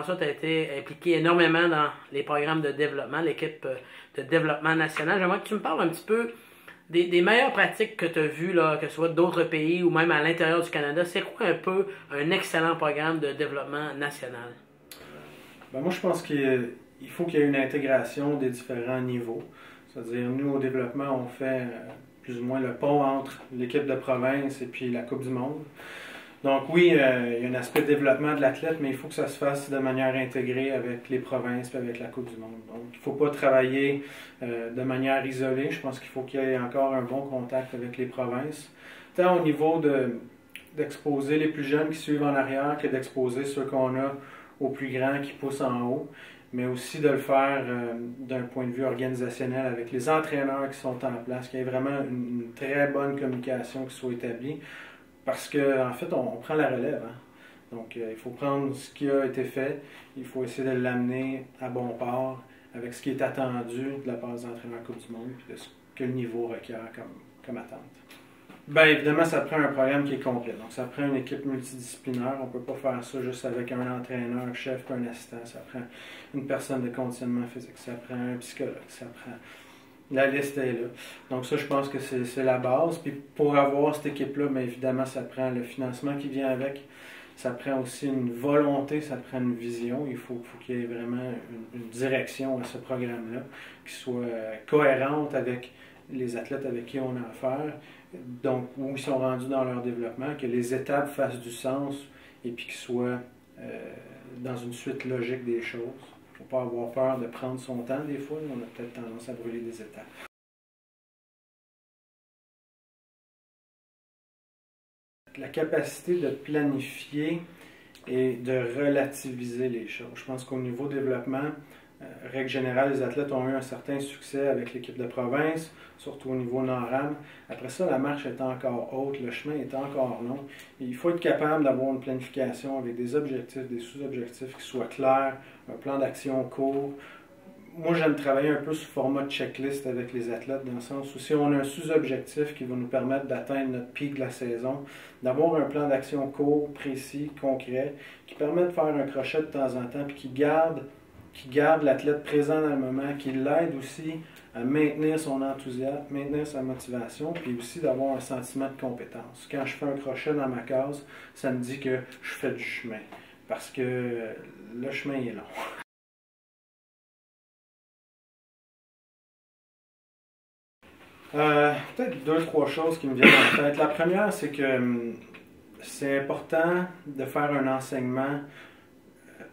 ça, tu as été impliqué énormément dans les programmes de développement, l'équipe de développement national. J'aimerais que tu me parles un petit peu des meilleures pratiques que tu as vues, là, que ce soit d'autres pays ou même à l'intérieur du Canada. C'est quoi un peu un excellent programme de développement national? Ben moi, je pense qu'il faut qu'il y ait une intégration des différents niveaux. C'est-à-dire, nous, au développement, on fait plus ou moins le pont entre l'équipe de province et puis la Coupe du Monde. Donc oui, il y a un aspect de développement de l'athlète, mais il faut que ça se fasse de manière intégrée avec les provinces et avec la Coupe du Monde. Donc il ne faut pas travailler de manière isolée. Je pense qu'il faut qu'il y ait encore un bon contact avec les provinces. Tant au niveau d'exposer les plus jeunes qui suivent en arrière que d'exposer ceux qu'on a aux plus grands qui poussent en haut, mais aussi de le faire d'un point de vue organisationnel avec les entraîneurs qui sont en place, qu'il y ait vraiment une très bonne communication qui soit établie. Parce qu'en fait, on prend la relève. Hein? Donc, il faut prendre ce qui a été fait, il faut essayer de l'amener à bon port avec ce qui est attendu de la part des entraîneurs Coupe du Monde et de ce que le niveau requiert comme attente. Bien évidemment, ça prend un programme qui est complet. Donc, ça prend une équipe multidisciplinaire. On ne peut pas faire ça juste avec un entraîneur, un chef, un assistant. Ça prend une personne de conditionnement physique. Ça prend un psychologue. Ça prend... La liste est là. Donc ça, je pense que c'est la base. Puis pour avoir cette équipe-là, bien évidemment, ça prend le financement qui vient avec. Ça prend aussi une volonté, ça prend une vision. Il faut qu'il y ait vraiment une direction à ce programme-là qui soit cohérente avec les athlètes avec qui on a affaire. Donc, où ils sont rendus dans leur développement, que les étapes fassent du sens et puis qu'ils soient dans une suite logique des choses. Il ne faut pas avoir peur de prendre son temps des fois, on a peut-être tendance à brûler des étapes. La capacité de planifier et de relativiser les choses. Je pense qu'au niveau développement, règle générale, les athlètes ont eu un certain succès avec l'équipe de province, surtout au niveau NORAM. Après ça, la marche est encore haute, le chemin est encore long. Et il faut être capable d'avoir une planification avec des objectifs, des sous-objectifs qui soient clairs, un plan d'action court. Moi, j'aime travailler un peu sous format de checklist avec les athlètes, dans le sens où si on a un sous-objectif qui va nous permettre d'atteindre notre pic de la saison, d'avoir un plan d'action court, précis, concret, qui permet de faire un crochet de temps en temps, puis qui garde l'athlète présent dans le moment, qui l'aide aussi à maintenir son enthousiasme, maintenir sa motivation, puis aussi d'avoir un sentiment de compétence. Quand je fais un crochet dans ma case, ça me dit que je fais du chemin, parce que le chemin est long. Peut-être 2-3 choses qui me viennent en tête. La première, c'est que c'est important de faire un enseignement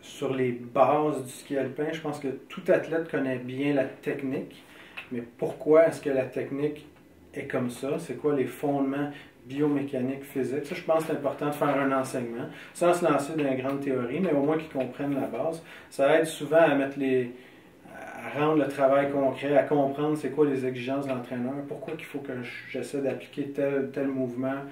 sur les bases du ski alpin. Je pense que tout athlète connaît bien la technique, mais pourquoi est-ce que la technique est comme ça? C'est quoi les fondements biomécaniques, physiques? Ça, je pense que c'est important de faire un enseignement, sans se lancer dans une grande théorie, mais au moins qu'ils comprennent la base. Ça aide souvent à rendre le travail concret, à comprendre c'est quoi les exigences de l'entraîneur, pourquoi il faut que j'essaie d'appliquer tel mouvement,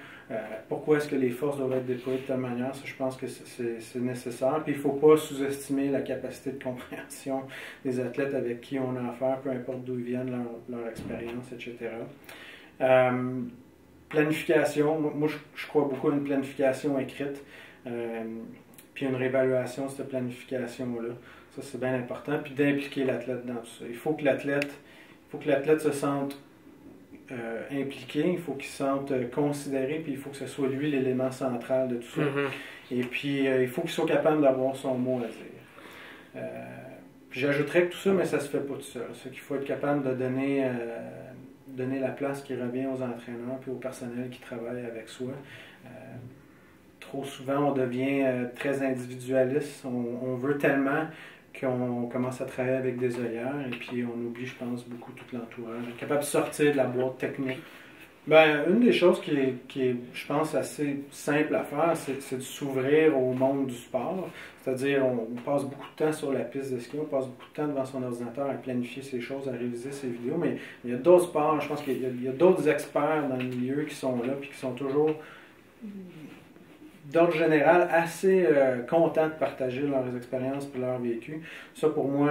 pourquoi est-ce que les forces doivent être déployées de telle manière. Ça, je pense que c'est nécessaire. Puis il ne faut pas sous-estimer la capacité de compréhension des athlètes avec qui on a affaire, peu importe d'où ils viennent, leur expérience, etc. Planification, moi je crois beaucoup à une planification écrite, puis une réévaluation de cette planification-là. Ça, c'est bien important. Puis d'impliquer l'athlète dans tout ça. Il faut que l'athlète se sente impliqué, il faut qu'il se sente considéré, puis il faut que ce soit lui l'élément central de tout ça. Mm-hmm. Et puis, il faut qu'il soit capable d'avoir son mot à dire. J'ajouterais que tout ça, mais ça se fait pas tout seul. C'est qu'il faut être capable de donner la place qui revient aux entraîneurs puis au personnel qui travaille avec soi. Trop souvent, on devient très individualiste. On veut tellement qu'on commence à travailler avec des œillères et puis on oublie, je pense, beaucoup tout l'entourage. Être capable de sortir de la boîte technique. Ben, une des choses qui est, je pense, assez simple à faire, c'est de s'ouvrir au monde du sport. C'est-à-dire, on passe beaucoup de temps sur la piste de ski, on passe beaucoup de temps devant son ordinateur à planifier ses choses, à réviser ses vidéos, mais il y a d'autres sports, je pense qu'il y a d'autres experts dans le milieu qui sont là puis qui sont toujours d'ordre général, assez contents de partager leurs expériences et leur vécu. Ça, pour moi,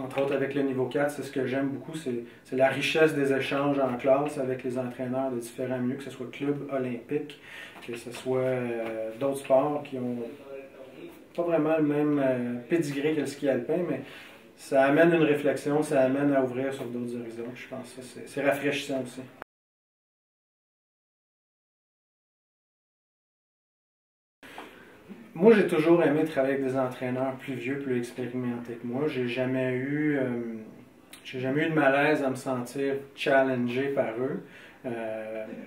entre autres avec le niveau 4, c'est ce que j'aime beaucoup, c'est la richesse des échanges en classe avec les entraîneurs de différents milieux, que ce soit club olympique, que ce soit d'autres sports qui ont pas vraiment le même pédigré que le ski alpin, mais ça amène une réflexion, ça amène à ouvrir sur d'autres horizons. Je pense que c'est rafraîchissant aussi. Moi, j'ai toujours aimé travailler avec des entraîneurs plus vieux, plus expérimentés que moi. J'ai jamais eu de malaise à me sentir challengé par eux.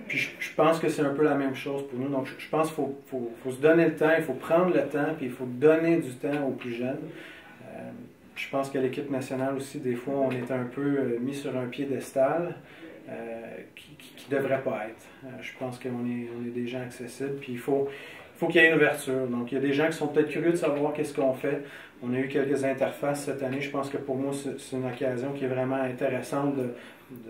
Puis je pense que c'est un peu la même chose pour nous. Donc je pense qu'il faut se donner le temps, il faut prendre le temps, puis il faut donner du temps aux plus jeunes. Je pense qu'à l'équipe nationale aussi, des fois, on est un peu mis sur un piédestal qui ne devrait pas être. Je pense qu'on est des gens accessibles, puis il faut qu'il y ait une ouverture. Donc, il y a des gens qui sont peut-être curieux de savoir qu'est-ce qu'on fait. On a eu quelques interfaces cette année. Je pense que pour moi, c'est une occasion qui est vraiment intéressante de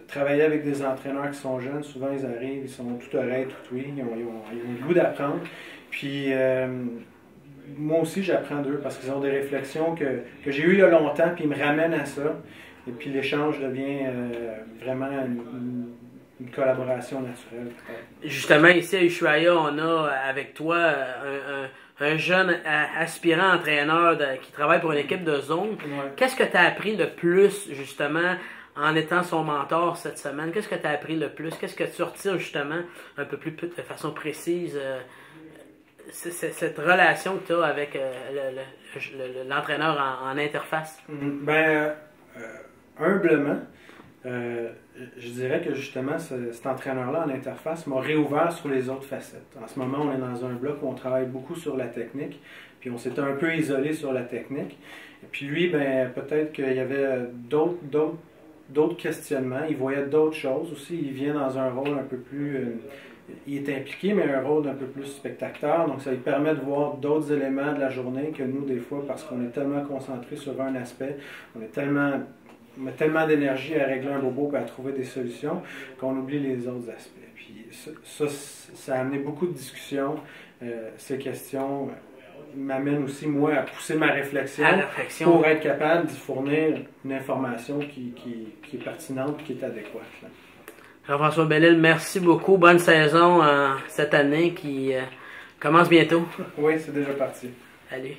travailler avec des entraîneurs qui sont jeunes. Souvent, ils arrivent, ils sont tout oreilles, tout oui. Ils ont le goût d'apprendre. Puis, moi aussi, j'apprends d'eux parce qu'ils ont des réflexions que j'ai eues il y a longtemps, puis ils me ramènent à ça. Et puis, l'échange devient vraiment une collaboration naturelle. Justement, ici à Ushuaïa, on a avec toi un jeune aspirant entraîneur qui travaille pour une équipe de zone. Ouais. Qu'est-ce que tu as appris le plus, justement, en étant son mentor cette semaine? Qu'est-ce que tu as appris le plus? Qu'est-ce que tu retires, justement, un peu plus de façon précise, cette relation que tu as avec l'entraîneur en interface? Humblement, je dirais que justement cet entraîneur-là en interface m'a réouvert sur les autres facettes. En ce moment, on est dans un bloc où on travaille beaucoup sur la technique, puis on s'était un peu isolé sur la technique. Et puis lui, peut-être qu'il y avait d'autres questionnements, il voyait d'autres choses aussi, il vient dans un rôle un peu plus... il est impliqué, mais un rôle un peu plus spectateur, donc ça lui permet de voir d'autres éléments de la journée que nous, des fois, parce qu'on est tellement concentré sur un aspect, on met tellement d'énergie à régler un bobo et à trouver des solutions qu'on oublie les autres aspects. Puis ça a amené beaucoup de discussions. Ces questions m'amènent aussi, moi, à pousser ma réflexion pour être capable de fournir une information qui est pertinente et qui est adéquate. Jean-François Bellil, merci beaucoup. Bonne saison cette année qui commence bientôt. Oui, c'est déjà parti. Allez.